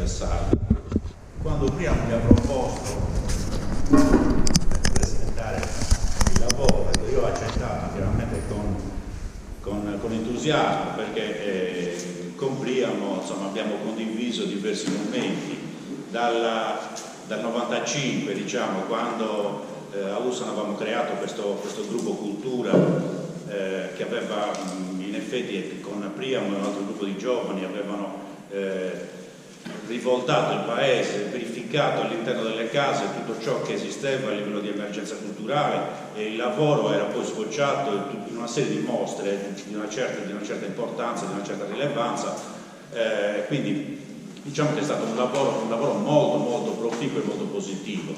del Sardo. Quando Priamo mi ha proposto di presentare il lavoro, io ho accettato chiaramente con entusiasmo, perché con Priamo insomma, abbiamo condiviso diversi momenti dal 95, diciamo, quando a Ussana avevamo creato questo gruppo Cultura che aveva in effetti con Priamo e un altro gruppo di giovani avevano rivoltato il paese, verificato all'interno delle case tutto ciò che esisteva a livello di emergenza culturale, e il lavoro era poi sfociato in una serie di mostre di una certa importanza, di una certa rilevanza, quindi diciamo che è stato un lavoro molto molto proficuo e molto positivo.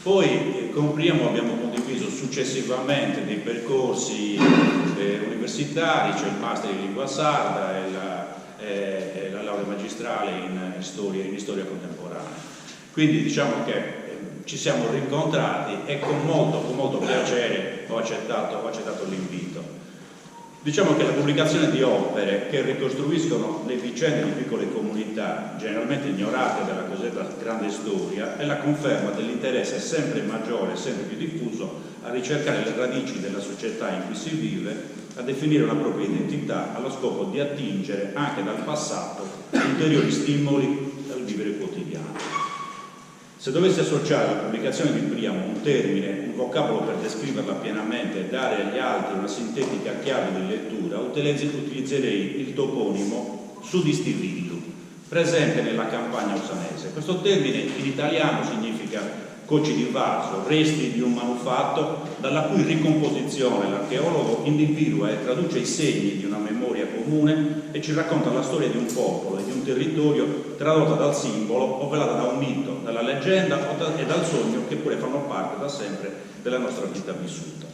Poi con Priamo abbiamo condiviso successivamente dei percorsi universitari, c'è il master in lingua sarda e la laurea magistrale in storia contemporanea. Quindi diciamo che ci siamo rincontrati e con molto piacere ho accettato l'invito. Diciamo che la pubblicazione di opere che ricostruiscono le vicende di piccole comunità, generalmente ignorate dalla cosiddetta grande storia, è la conferma dell'interesse sempre maggiore, sempre più diffuso, a ricercare le radici della società in cui si vive, a definire una propria identità, allo scopo di attingere anche dal passato ulteriori stimoli al vivere quotidiano. Se dovessi associare alla pubblicazione di Priamo un termine, un vocabolo per descriverla pienamente e dare agli altri una sintetica chiave di lettura, utilizzerei il toponimo Sudistivillu, presente nella campagna ussanese. Questo termine in italiano significa coci di vaso, resti di un manufatto, dalla cui ricomposizione l'archeologo individua e traduce i segni di una memoria comune e ci racconta la storia di un popolo e di un territorio tradotta dal simbolo o velata da un mito, dalla leggenda e dal sogno, che pure fanno parte da sempre della nostra vita vissuta.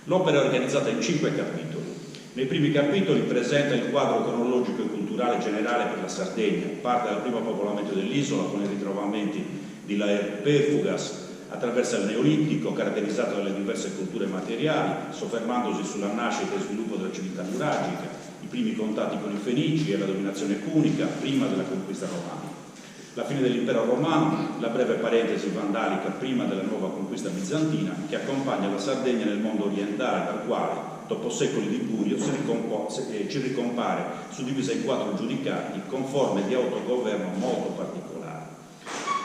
L'opera è organizzata in 5 capitoli. Nei primi capitoli presenta il quadro cronologico e culturale generale per la Sardegna, parte dal primo popolamento dell'isola con i ritrovamenti di Laer Perfugas, attraversa il Neolitico, caratterizzato dalle diverse culture materiali, soffermandosi sulla nascita e sviluppo della civiltà nuragica, i primi contatti con i Fenici e la dominazione punica prima della conquista romana. La fine dell'impero romano, la breve parentesi vandalica prima della nuova conquista bizantina, che accompagna la Sardegna nel mondo orientale, dal quale, dopo secoli di buio, ci ricompare suddivisa in 4 giudicati con forme di autogoverno molto particolari.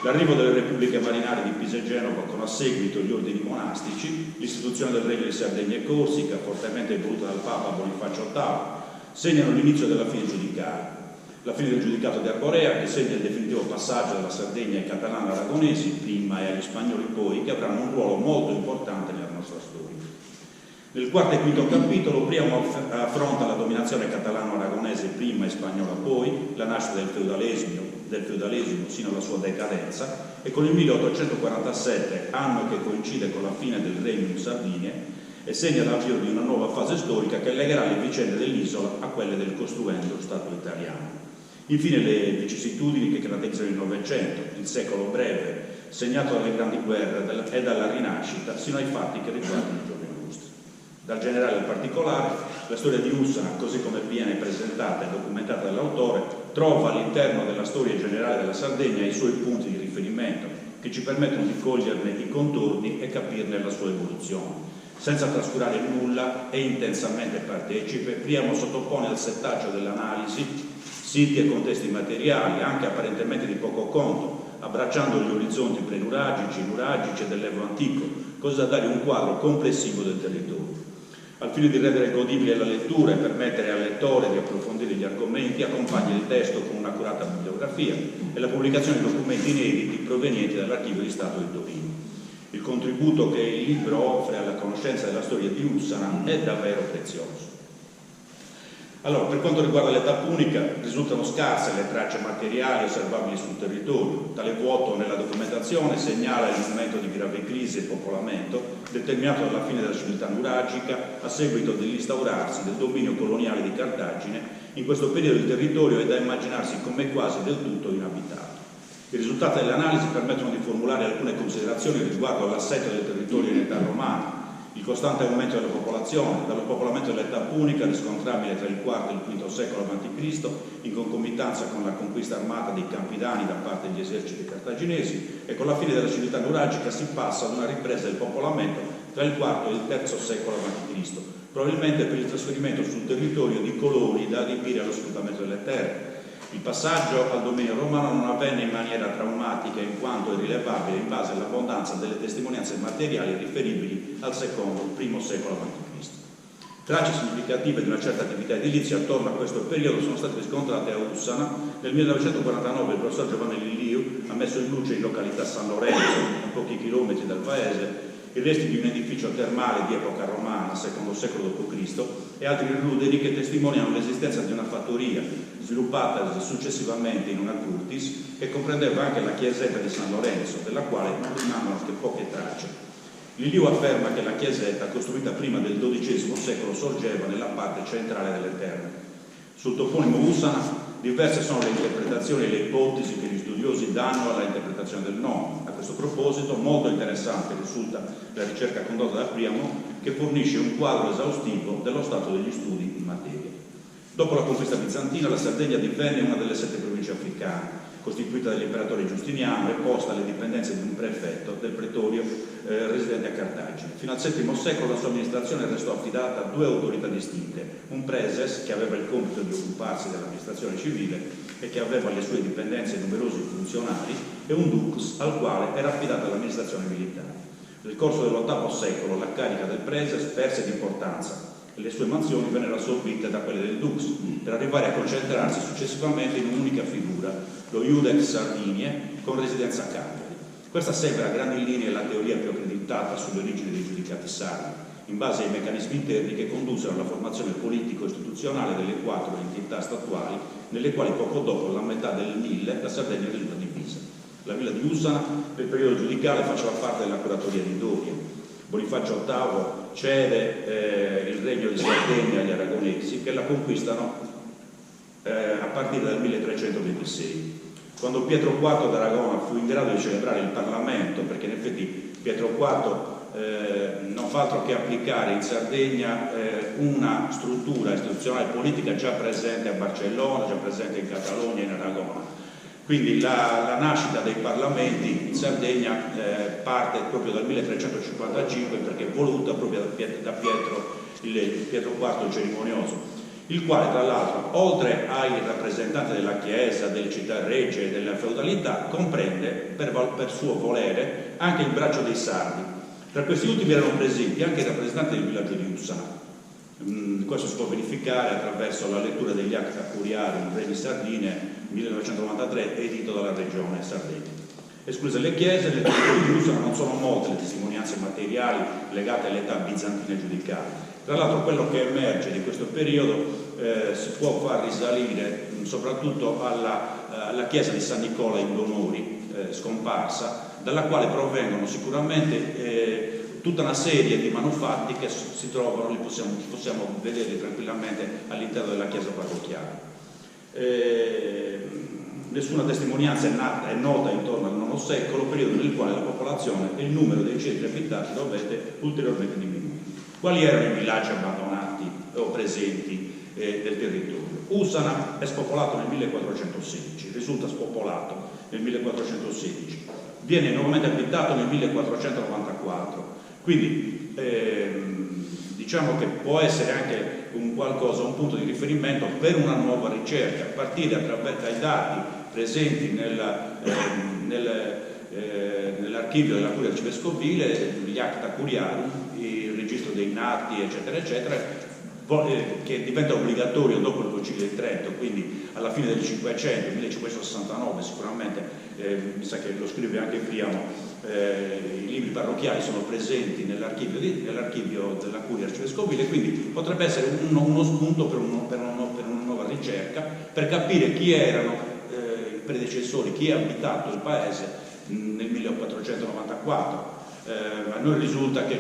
L'arrivo delle repubbliche marinare di Pisa e Genova con a seguito gli ordini monastici, l'istituzione del Regno di Sardegna e Corsica, fortemente voluta dal Papa Bonifacio VIII, segnano l'inizio della fine giudicale. La fine del giudicato di Arborea, che segna il definitivo passaggio dalla Sardegna ai catalano-aragonesi prima e agli spagnoli poi, che avranno un ruolo molto importante nella nostra storia. Nel 4° e 5° capitolo Priamo affronta la dominazione catalano-aragonese prima e spagnola poi, la nascita del feudalesimo sino alla sua decadenza, e con il 1847, anno che coincide con la fine del regno in Sardegna e segna l'avvio di una nuova fase storica che legherà le vicende dell'isola a quelle del costruendo Stato italiano. Infine le vicissitudini che caratterizzano il Novecento, il secolo breve, segnato dalle grandi guerre e dalla rinascita, sino ai fatti che riguardano i giorni nostri. Dal generale al particolare, la storia di Ussana, così come viene presentata e documentata dall'autore, trova all'interno della storia generale della Sardegna i suoi punti di riferimento, che ci permettono di coglierne i contorni e capirne la sua evoluzione. Senza trascurare nulla e intensamente partecipe, Priamo sottopone al settaggio dell'analisi siti e contesti materiali, anche apparentemente di poco conto, abbracciando gli orizzonti prenuragici, nuragici e dell'Evo antico, così da dare un quadro complessivo del territorio. Al fine di rendere godibile la lettura e permettere al lettore di approfondire gli argomenti, accompagna il testo con un'accurata bibliografia e la pubblicazione di documenti inediti provenienti dall'Archivio di Stato di Torino. Il contributo che il libro offre alla conoscenza della storia di Ussana è davvero prezioso. Allora, per quanto riguarda l'età punica, risultano scarse le tracce materiali osservabili sul territorio. Tale vuoto nella documentazione segnala il momento di grave crisi e popolamento, determinato dalla fine della civiltà nuragica a seguito dell'instaurarsi del dominio coloniale di Cartagine. In questo periodo il territorio è da immaginarsi come quasi del tutto inabitato. I risultati dell'analisi permettono di formulare alcune considerazioni riguardo all'assetto del territorio in età romana. Il costante aumento della popolazione, dallo spopolamento dell'età punica riscontrabile tra il IV e il V secolo a.C., in concomitanza con la conquista armata dei Campidani da parte degli eserciti cartaginesi, e con la fine della civiltà nuragica si passa ad una ripresa del popolamento tra il IV e il III secolo a.C., probabilmente per il trasferimento sul territorio di coloni da adibire allo sfruttamento delle terre. Il passaggio al dominio romano non avvenne in maniera traumatica, in quanto è rilevabile in base all'abbondanza delle testimonianze materiali riferibili al I secolo a.C. Tracce significative di una certa attività edilizia attorno a questo periodo sono state riscontrate a Ussana. Nel 1949 il professor Giovanni Lilliu ha messo in luce in località San Lorenzo, a pochi chilometri dal paese, i resti di un edificio termale di epoca romana, secondo secolo d.C., e altri ruderi che testimoniano l'esistenza di una fattoria sviluppata successivamente in una curtis, che comprendeva anche la chiesetta di San Lorenzo, della quale non rimangono che poche tracce. Lilliu afferma che la chiesetta, costruita prima del XII secolo, sorgeva nella parte centrale delle terme. Sul toponimo Ussana diverse sono le interpretazioni e le ipotesi che gli studiosi danno alla interpretazione del nome. A questo proposito, molto interessante risulta la ricerca condotta da Priamo, che fornisce un quadro esaustivo dello stato degli studi in materia. Dopo la conquista bizantina, la Sardegna divenne una delle 7 province africane, costituita dall'imperatore Giustiniano e posta alle dipendenze di un prefetto del pretorio residente a Cartagine. Fino al VII secolo la sua amministrazione restò affidata a 2 autorità distinte, un preses, che aveva il compito di occuparsi dell'amministrazione civile e che aveva alle sue dipendenze numerosi funzionari, e un dux, al quale era affidata l'amministrazione militare. Nel corso dell'VIII secolo la carica del preses perse di importanza e le sue mansioni vennero assorbite da quelle del dux, per arrivare a concentrarsi successivamente in un'unica figura, lo Iudex Sardinie, con residenza a Cagliari. Questa sembra a grandi linee la teoria più accreditata sulle origini dei giudicati sardi, in base ai meccanismi interni che condussero alla formazione politico-istituzionale delle 4 entità statuali, nelle quali poco dopo la metà del 1000 la Sardegna risulta divisa. La villa di Ussana, nel periodo giudicale, faceva parte della curatoria di Doria. Bonifacio VIII cede il regno di Sardegna agli aragonesi, che la conquistano a partire dal 1326. Quando Pietro IV d'Aragona fu in grado di celebrare il Parlamento, perché in effetti Pietro IV non fa altro che applicare in Sardegna una struttura istituzionale e politica già presente a Barcellona, già presente in Catalogna e in Aragona. Quindi la nascita dei parlamenti in Sardegna parte proprio dal 1355, perché è voluta proprio da Pietro IV cerimonioso, il quale tra l'altro, oltre ai rappresentanti della Chiesa, delle città regge e della feudalità, comprende per suo volere anche il braccio dei sardi. Tra questi ultimi erano presenti anche i rappresentanti del villaggio di Ussana. Questo si può verificare attraverso la lettura degli Acta Curiarum Re di Sardine 1993, edito dalla regione Sardegna. Escluse le chiese, le territori di Ussana non sono molte le testimonianze materiali legate all'età bizantina giudicale. Tra l'altro quello che emerge di questo periodo si può far risalire soprattutto alla chiesa di San Nicola in Donori, scomparsa, dalla quale provengono sicuramente tutta una serie di manufatti che si trovano, li possiamo vedere tranquillamente all'interno della chiesa parrocchiale. Nessuna testimonianza è nota intorno al IX secolo, periodo nel quale la popolazione e il numero dei centri abitati dovette ulteriormente diminuire. Quali erano i villaggi abbandonati o presenti del territorio? Ussana è spopolato nel 1416, risulta spopolato nel 1416, viene nuovamente abitato nel 1494, quindi diciamo che può essere anche un punto di riferimento per una nuova ricerca, a partire dai dati presenti nell'archivio della Curia Arcivescovile, gli Acta Curiarum, il registro dei nati, eccetera, eccetera, che diventa obbligatorio dopo il Concilio di Trento, quindi alla fine del 500, 1569 sicuramente, mi sa che lo scrive anche Priamo, i libri parrocchiali sono presenti nell'archivio della Curia Arcivescovile, quindi potrebbe essere uno spunto per una nuova ricerca, per capire chi erano i predecessori, chi ha abitato il paese nel 1494. A noi risulta che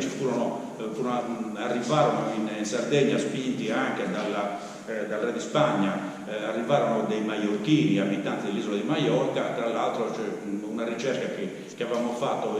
arrivarono in Sardegna spinti anche dal re di Spagna arrivarono dei maiorchini, abitanti dell'isola di Maiorca. Tra l'altro c'è una ricerca che avevamo fatto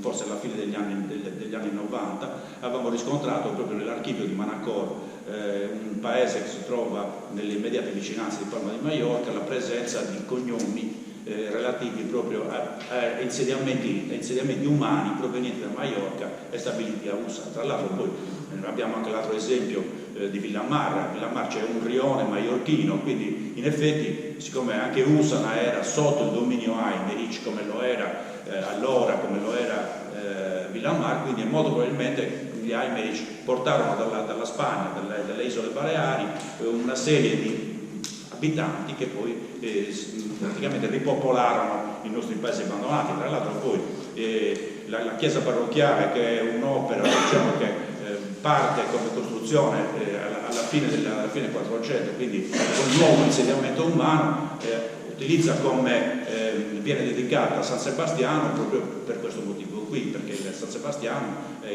forse alla fine degli anni 90, avevamo riscontrato proprio nell'archipio di Manacor, un paese che si trova nelle immediate vicinanze di Palma di Maiorca, la presenza di cognomi relativi proprio a insediamenti umani provenienti da Maiorca e stabiliti a Usa. Tra l'altro poi abbiamo anche l'altro esempio di Villamar. Villamar c'è un rione maiorchino, quindi in effetti, siccome anche Usana era sotto il dominio Aymerich, come lo era allora, come lo era Villamar, quindi molto probabilmente gli Aymerich portarono dalla Spagna, dalle isole Baleari, una serie di abitanti che poi praticamente ripopolarono i nostri paesi abbandonati. Tra l'altro poi la chiesa parrocchiale, che è un'opera, diciamo, che parte come costruzione alla fine del 400, quindi con nuovo insediamento umano, utilizza viene dedicata a San Sebastiano proprio per questo motivo qui, perché San Sebastiano è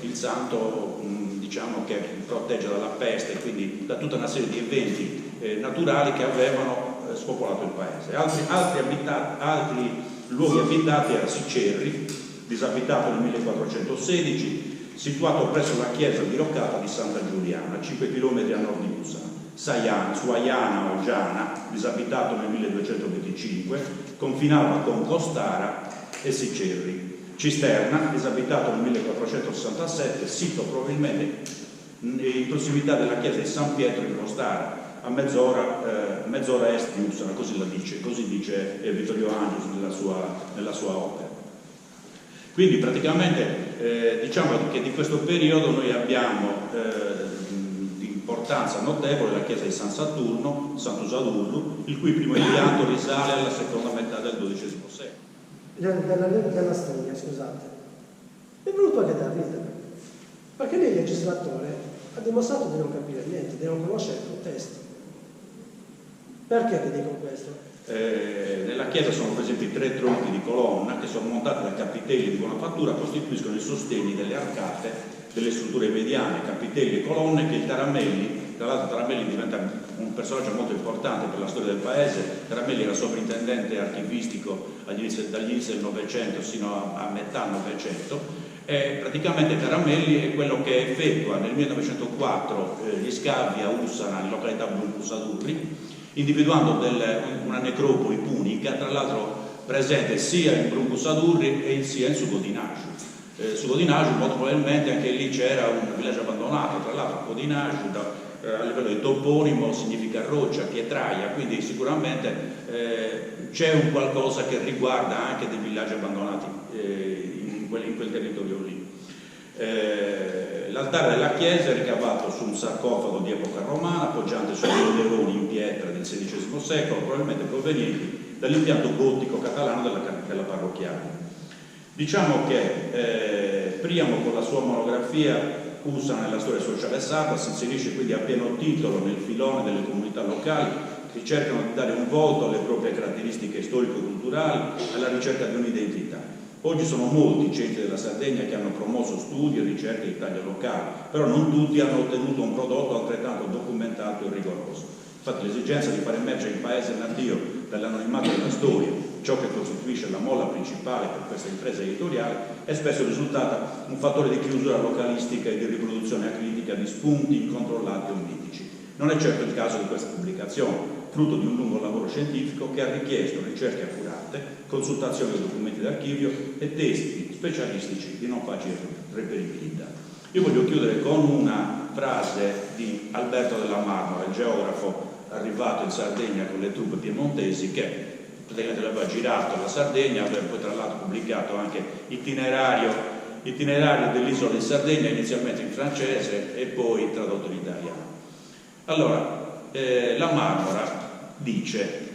il santo, diciamo, che protegge dalla peste, quindi da tutta una serie di eventi naturali che avevano spopolato il paese. Altri luoghi abitati era Sicerri, disabitato nel 1416, situato presso la chiesa diroccata di Santa Giuliana, a 5 km a nord di Usana. Suaiana o Giana, disabitato nel 1225, confinava con Costara e Sicerri. Cisterna, disabitato nel 1467, sito probabilmente in prossimità della chiesa di San Pietro in Costara, a mezz'ora est di Usana, così dice Vittorio Angius nella sua opera. Quindi praticamente diciamo che di questo periodo noi abbiamo di importanza notevole la chiesa di San Saturno, Sant'Usadullu, il cui primo impianto risale alla seconda metà del XII secolo. Della storia, scusate, è venuto anche da ridere, perché lì il legislatore ha dimostrato di non capire niente, di non conoscere il contesto. Perché ti dico questo? Nella chiesa sono presenti 3 tronchi di colonna che sono montati da capitelli di buona fattura, costituiscono i sostegni delle arcate delle strutture mediane, capitelli e colonne che il Taramelli, tra l'altro Taramelli diventa un personaggio molto importante per la storia del paese. Taramelli era sovrintendente archivistico dagli inizi del Novecento sino a metà Novecento, e praticamente Taramelli è quello che effettua nel 1904 gli scavi a Usana, in località Bruncusadurri, individuando una necropoli punica, tra l'altro presente sia in Bruncusadurri sia in Sugodinaju. Sugodinaju molto probabilmente anche lì c'era un villaggio abbandonato, tra l'altro Codinaju a livello di toponimo significa roccia, pietraia, quindi sicuramente c'è un qualcosa che riguarda anche dei villaggi abbandonati in quel territorio lì. L'altare della chiesa è ricavato su un sarcofago di epoca romana, poggiante su dei leoni in pietra del XVI secolo, probabilmente provenienti dall'impianto gotico catalano della cappella parrocchiale. Diciamo che Priamo, con la sua monografia Usana nella storia sociale sarda, si inserisce quindi a pieno titolo nel filone delle comunità locali che cercano di dare un volto alle proprie caratteristiche storico-culturali, alla ricerca di un'identità. Oggi sono molti i centri della Sardegna che hanno promosso studi e ricerche in Italia locale, però non tutti hanno ottenuto un prodotto altrettanto documentato e rigoroso. Infatti l'esigenza di far emergere il paese natio dall'anonimato della storia, ciò che costituisce la molla principale per questa impresa editoriale, è spesso risultata un fattore di chiusura localistica e di riproduzione acritica di spunti incontrollati o mitici. Non è certo il caso di questa pubblicazione, frutto di un lungo lavoro scientifico che ha richiesto ricerche accurate, consultazioni di documenti d'archivio e testi specialistici di non facile reperibilità. Io voglio chiudere con una frase di Alberto della Marmora, il geografo arrivato in Sardegna con le truppe piemontesi, che praticamente aveva girato la Sardegna, aveva poi tra l'altro pubblicato anche itinerario dell'isola di Sardegna, inizialmente in francese e poi tradotto in italiano. Allora, la Marmora dice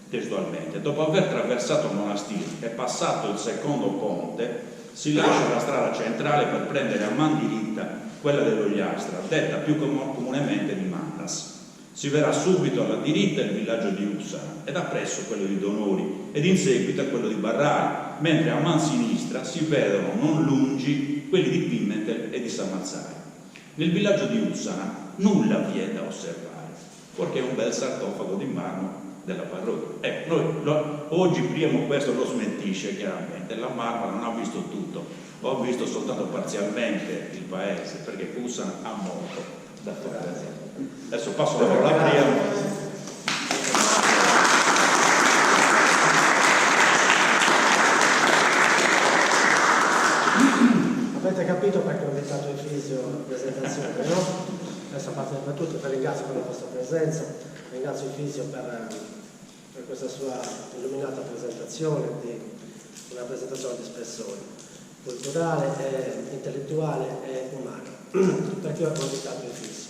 testualmente: dopo aver attraversato il monastero e passato il secondo ponte, si lascia la strada centrale per prendere a man diritta quella dell'Ogliastra, detta più comunemente di Mandas. Si verrà subito alla diritta il villaggio di Usana ed appresso quello di Donoli ed in seguito quello di Barrari, mentre a man sinistra si vedono non lungi quelli di Pimentel e di San Mazzari. Nel villaggio di Usana nulla vi è da osservare. perché è un bel sarcofago di marmo della parrocchia. Oggi Priamo questo lo smentisce chiaramente, la Marmara non ha visto tutto, ho visto soltanto parzialmente il paese, perché Cussana ha molto da fare. Adesso passo la parola a Priamo. Avete capito perché ho invitato il Fisio alla presentazione, no? Adesso a parte le battute, vi ringrazio per la vostra presenza, ringrazio il Fisio per questa sua illuminata presentazione di una presentazione di spessore culturale, intellettuale e umano. Perché ho invitato il Fisio?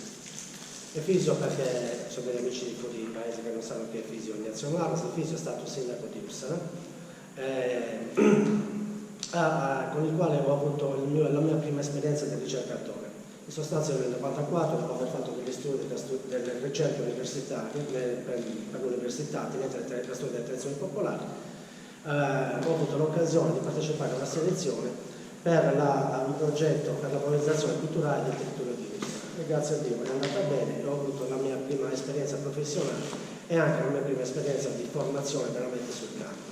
Il Fisio perché sono degli amici di fuori paese che non sanno che è Fisio Ignazio Marras. Il Fisio è stato sindaco di Ussana, con il quale ho avuto la mia prima esperienza di ricercatore. In sostanza nel 1994, dopo aver fatto degli studi delle ricerche universitarie per l'università tenente alla storia delle tradizioni popolari, ho avuto l'occasione di partecipare a una selezione per un progetto per la valorizzazione culturale del territorio di Ussana. E grazie a Dio è andata bene, ho avuto la mia prima esperienza professionale e anche la mia prima esperienza di formazione veramente sul campo.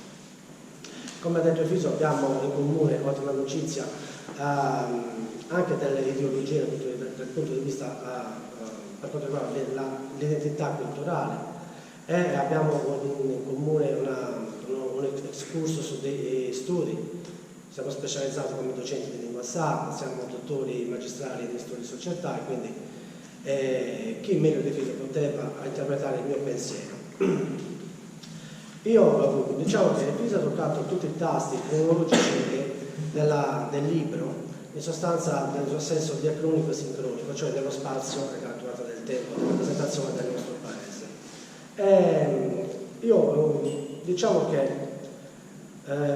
Come ha detto il Fisio, abbiamo in comune, oltre all'amicizia, anche delle ideologie dal punto di vista per quanto riguarda l'identità culturale, e abbiamo in comune un excursus su dei studi. Siamo specializzati come docenti di lingua sarda, siamo dottori magistrali di studi società, quindi chi meglio di Fisio poteva interpretare il mio pensiero. Io diciamo che Fisio ha toccato tutti i tasti cronologici del libro, in sostanza nel suo senso diacronico e sincronico, cioè dello spazio e della durata del tempo, della presentazione del nostro paese. Io diciamo che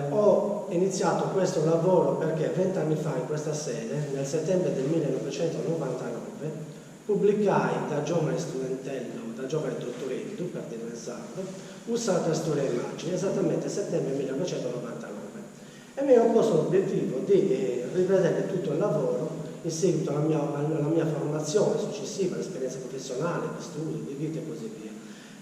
ho iniziato questo lavoro perché 20 anni fa in questa sede, nel settembre del 1999, pubblicai da giovane studentello, da giovane dottoretto, per dire in sardo, Ussana tra storia e immagini, esattamente settembre 1999. E mi ero posto l'obiettivo di rivedere tutto il lavoro in seguito alla mia formazione successiva, all'esperienza professionale, di studio, di vita e così via.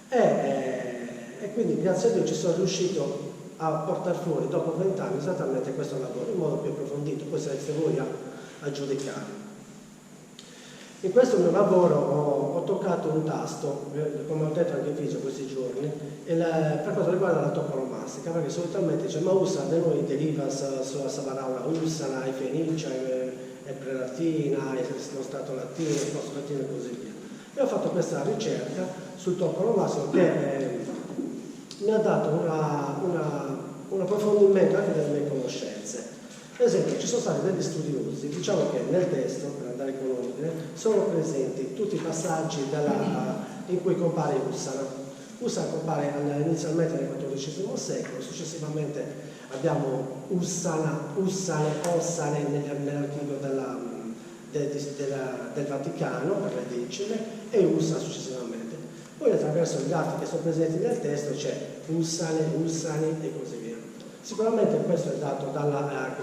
E quindi grazie a Dio ci sono riuscito a portare fuori dopo 20 anni esattamente questo lavoro in modo più approfondito, poi sarete voi a giudicare. In questo mio lavoro ho toccato un tasto, come ho detto anche in Fisio questi giorni, per quanto riguarda la toponomastica, perché solitamente dice ma Ussana da noi deriva sulla Savarauna Ussana, i Fenicia, è prelatina, è lo stato latino, il posto latino e così via. E ho fatto questa ricerca sul toponomastico che mi ha dato un approfondimento anche delle mie conoscenze. Per esempio, ci sono stati degli studiosi, diciamo che nel testo, per andare con ordine, sono presenti tutti i passaggi in cui compare Ussana. Ussana compare inizialmente nel XIV secolo, successivamente abbiamo Ussane, Ossane nell'archivio del Vaticano, per le decime, e Ussana successivamente. Poi attraverso gli atti che sono presenti nel testo c'è Ussane, Ussani e così via. Sicuramente questo è dato dalla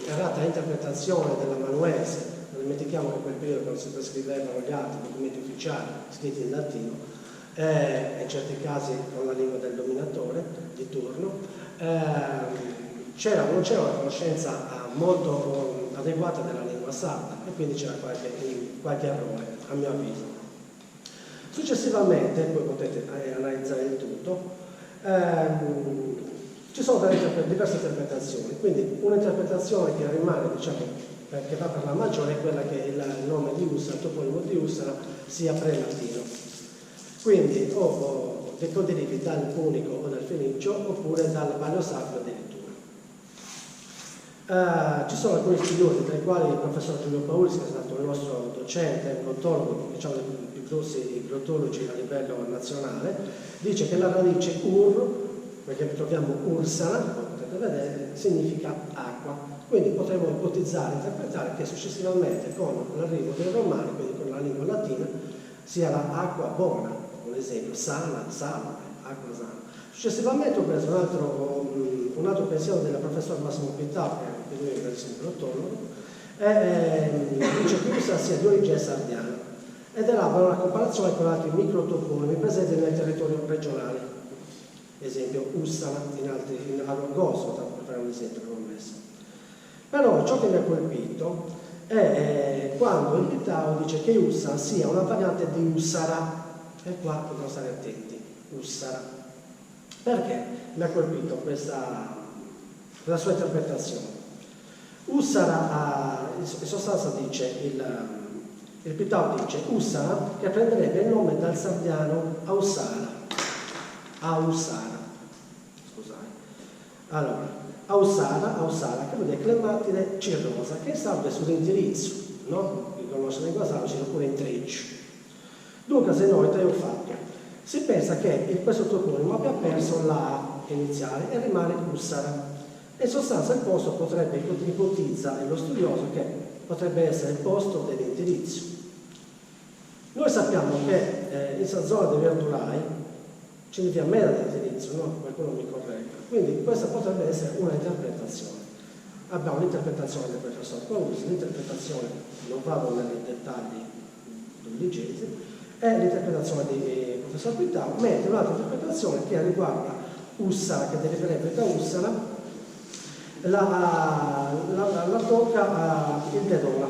errata interpretazione dell'amanuense. Non dimentichiamo che in quel periodo quando si trascrivevano gli atti, i documenti ufficiali scritti in latino, in certi casi con la lingua del dominatore di turno, non c'era una conoscenza molto adeguata della lingua sarda e quindi c'era qualche errore, a mio avviso. Successivamente, poi potete analizzare il tutto, ci sono diverse interpretazioni, quindi un'interpretazione che rimane, diciamo, che va per la maggiore è quella che il nome di Ussana, il toponimo di Ussana, sia pre-latino. Quindi o derivi dal punico o dal fenicio oppure dal paleosacro addirittura. Ci sono alcuni studiosi, tra i quali il professor Giulio Paulis, che è stato il nostro docente, glottologo, diciamo dei più grossi glottologi a livello nazionale, dice che la radice ur, perché troviamo Ursana, come potete vedere, significa acqua. Quindi potremmo ipotizzare, interpretare che successivamente con l'arrivo dei Romani, quindi con la lingua latina, sia l'acqua buona, un esempio, sana, acqua sana. Successivamente ho preso un altro pensiero del professor Massimo Pittà, che lui è un bravissimo glottologo, e dice che Ussana sia di origine sardiana. ed elabora una comparazione con altri microtoponimi presenti nel territorio regionale, esempio Ussala in Arorgoso, tanto per fare un esempio che ho messo. Però ciò che mi ha colpito è quando il Pittao dice che Ussala sia una variante di Ussara, e qua dobbiamo stare attenti, Ussara. Perché mi ha colpito questa sua interpretazione? Ussara, in sostanza dice, il Pittao dice Ussara che prenderebbe il nome dal sardiano Aussara, scusate. Allora, Aussara, che vuol dire clematide cirrosa, che serve sull'indirizzo, no? Chi conosce la lingua sarda c'è pure intreccio. Dunque, se noi, ho fatto, si pensa che questo toponimo abbia perso la A iniziale e rimane Ussara. In sostanza il posto potrebbe, ipotizza lo studioso, che potrebbe essere il posto dell'indirizzo. Noi sappiamo che in questa zona dei Verdulai c'è via mera dell'indirizzo, no? Qualcuno mi corregga. Quindi questa potrebbe essere una interpretazione. Abbiamo l'interpretazione del professor Paulusi, l'interpretazione, non vado nei dettagli dulligesi, è l'interpretazione del professor Pittao, mentre un'altra interpretazione che riguarda Ussara, che deriverebbe da Ussara, la tocca il Dedola.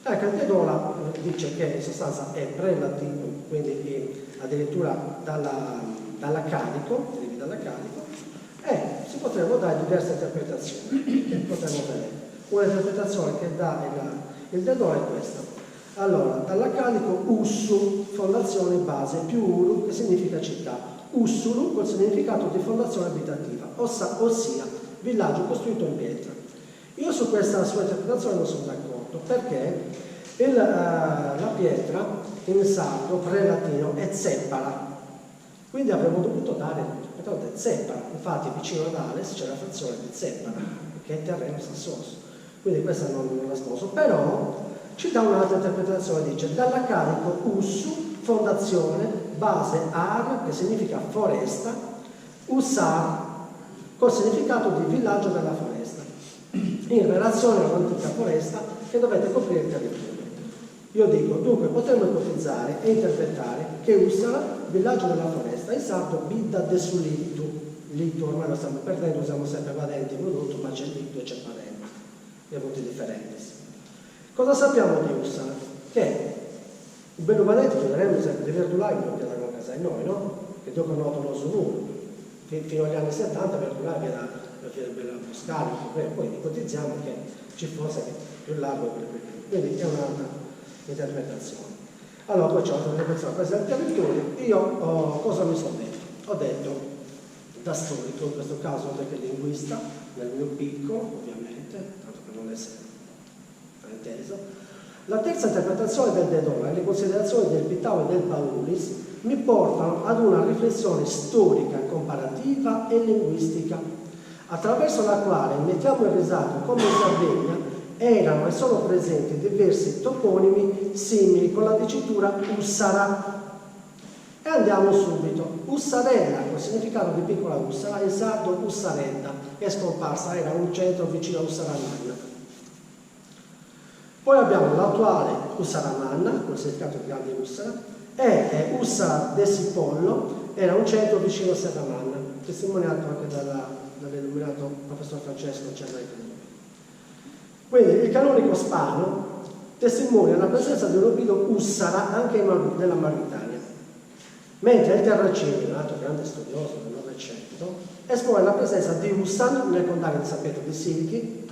Ecco, il Dedola dice che in sostanza è prelatino, quindi addirittura dalla Cadico, e si potrebbero dare diverse interpretazioni che potremmo vedere. Una interpretazione che dà il Dedola è questa. Allora, dalla Cadico Ussu, fondazione base, più Ulu, che significa città. Ussulu col significato di fondazione abitativa, ossia villaggio costruito in pietra. Io su questa sua interpretazione non sono d'accordo, perché la pietra in sardo, pre-latino, è zeppara. Quindi avremmo dovuto dare l'interpretazione di zeppara. Infatti vicino ad Ales c'è la frazione di zeppara, che è terreno sassoso. Quindi questa non la sposo. Però ci dà un'altra interpretazione, dice dalla Carico Ussu, fondazione, base Ar, che significa foresta, Ussar, col significato di villaggio della foresta, in relazione all'antica foresta che dovete coprire il territorio. Io dico, dunque, potremmo ipotizzare e interpretare che Ussara, villaggio della foresta, in sardo bidda de su littu, ormai lo stiamo perdendo, usiamo sempre vadenti in prodotto, ma c'è littu e c'è padente, e punti differenti. Cosa sappiamo di Ussara? Che i bellumanenti chiederemo sempre di Verdulai, non chiederemo a casa di noi, no? Che Dio conosce lo solo. Fino agli anni 70 Verdulai era la Boscari, poi ipotizziamo che ci fosse più largo e più piccolo. Quindi è un'altra interpretazione. Allora poi c'è un'altra interpretazione presa del territorio. Io cosa mi sono detto? Ho detto, da storico in questo caso, oltre che linguista, nel mio piccolo ovviamente, tanto per non essere frainteso, la terza interpretazione del Dedola e le considerazioni del Pittao e del Paululis mi portano ad una riflessione storica, comparativa e linguistica, attraverso la quale mettiamo in risalto come in Sardegna erano e sono presenti diversi toponimi simili con la dicitura Ussara. E andiamo subito. Ussarella, col significato di piccola Ussara, in sardo Ussarella, che è scomparsa, era un centro vicino a Ussaramanna. Poi abbiamo l'attuale Ussaramanna, col significato di grande Ussara, e Ussara de Sipollo, era un centro vicino a Serramanna, testimoniato anche dall'illuminato professor Francesco Cerretti. Quindi il canonico Spano testimonia la presenza di un obido Ussara anche nella Mauritania, mentre il Terracini, un altro grande studioso del Novecento, espone la presenza di Ussan nel condario di San Pietro di Silchi,